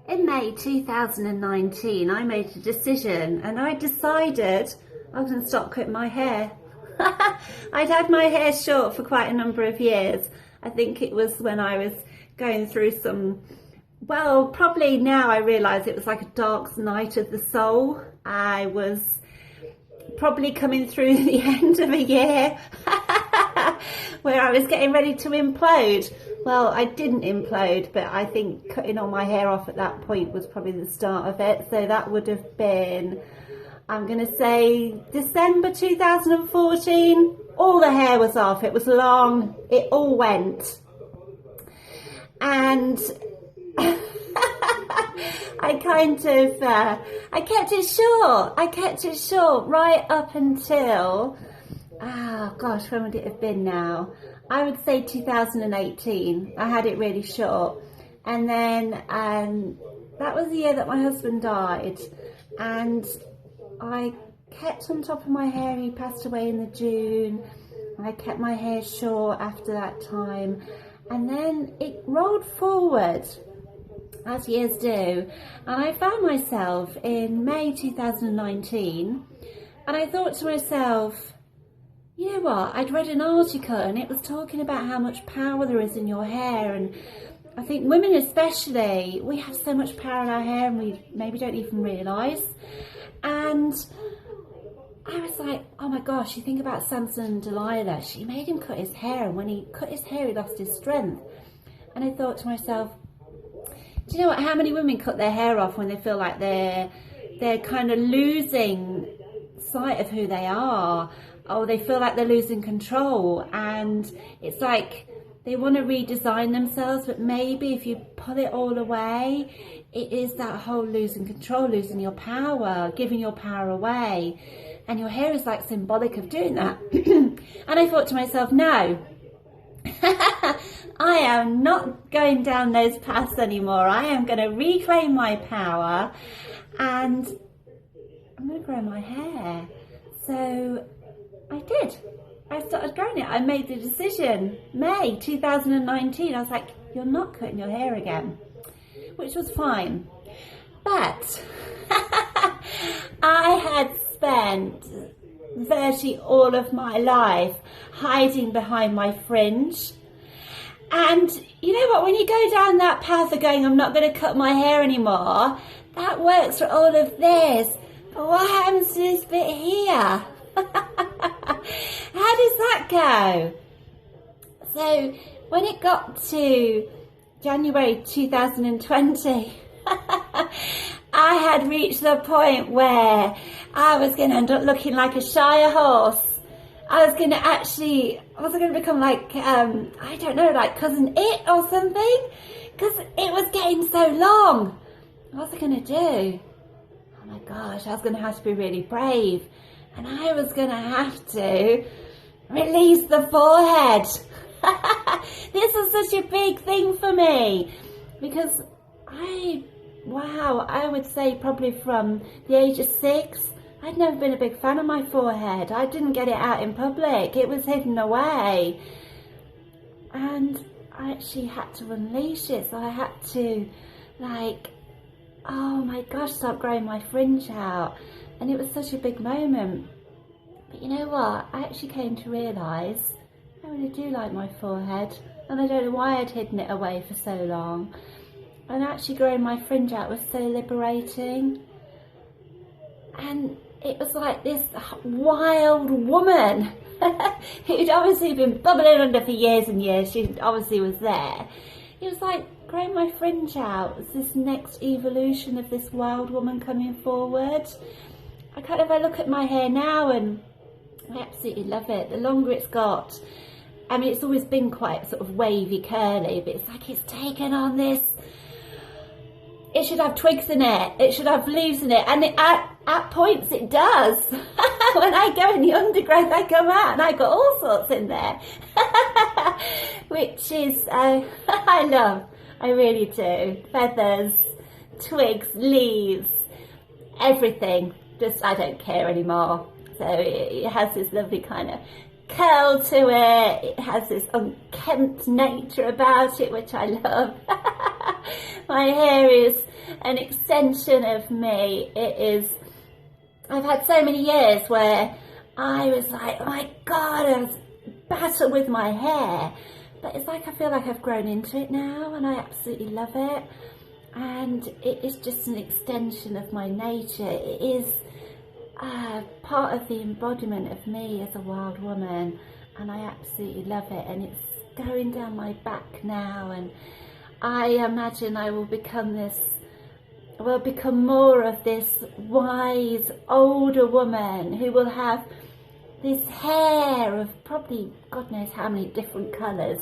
In May 2019, I made a decision and I decided I was going to stop cutting my hair. I'd had my hair short for quite a number of years. I think it was when I was going through probably now I realise it was like a dark night of the soul. I was probably coming through the end of a year where I was getting ready to implode. Well, I didn't implode, but I think cutting all my hair off at that point was probably the start of it. So that would have been, I'm going to say, December 2014. All the hair was off. It was long. It all went. And I kept it short. I kept it short right up until, when would it have been now? I would say 2018. I had it really short. And then that was the year that my husband died. And I kept on top of my hair. He passed away in the June. I kept my hair short after that time. And then it rolled forward, as years do. And I found myself in May 2019. And I thought to myself, you know what, I'd read an article and it was talking about how much power there is in your hair, and I think women especially, we have so much power in our hair and we maybe don't even realise. And I was like, oh my gosh, you think about Samson and Delilah, she made him cut his hair, and when he cut his hair he lost his strength. And I thought to myself, do you know what, how many women cut their hair off when they feel like they're kind of losing sight of who they are? Oh, they feel like they're losing control, and it's like they want to redesign themselves, but maybe if you pull it all away, it is that whole losing control, losing your power, giving your power away, and your hair is like symbolic of doing that. And I thought to myself, no, I am not going down those paths anymore. I am going to reclaim my power and I'm going to grow my hair. So I did. I started growing it. I made the decision, May 2019. I was like, you're not cutting your hair again, which was fine. But I had spent virtually all of my life hiding behind my fringe. And you know what, when you go down that path of going, I'm not going to cut my hair anymore, that works for all of this. But what happens to this bit here? How does that go? So when it got to January 2020, I had reached the point where I was going to end up looking like a Shire horse. I was going to become like, I don't know, like Cousin It or something, because it was getting so long. What was I going to do? Oh my gosh, I was going to have to be really brave. And I was going to have to release the forehead. This was such a big thing for me, because I would say probably from the age of 6, I'd never been a big fan of my forehead. I didn't get it out in public. It was hidden away. And I actually had to unleash it. So I had to, oh my gosh, start growing my fringe out. And it was such a big moment. But you know what? I actually came to realise I really do like my forehead. And I don't know why I'd hidden it away for so long. And actually growing my fringe out was so liberating. And it was like this wild woman who'd obviously been bubbling under for years and years. She obviously was there. It was like growing my fringe out. It's this next evolution of this wild woman coming forward. I look at my hair now and I absolutely love it. The longer it's got, I mean, it's always been quite sort of wavy, curly, but it's like it's taken on this. It should have twigs in it. It should have leaves in it. And at points it does. When I go in the undergrowth, I come out and I got all sorts in there. Which is, I love. I really do. Feathers, twigs, leaves, everything. Just, I don't care anymore. So it has this lovely kind of curl to it. It has this unkempt nature about it, which I love. My hair is an extension of me. It is, I've had so many years where I was like, oh my God, I was battle with my hair. But it's like I feel like I've grown into it now, and I absolutely love it. And it is just an extension of my nature. It is part of the embodiment of me as a wild woman, and I absolutely love it. And it's going down my back now, and I imagine I will become more of this wise older woman who will have this hair of probably God knows how many different colours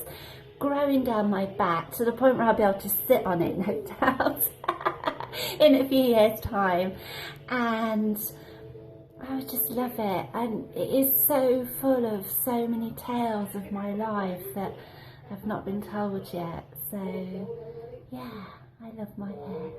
growing down my back to the point where I'll be able to sit on it, no doubt, in a few years' time. And I would just love it. And it is so full of so many tales of my life that have not been told yet. So yeah, I love my hair.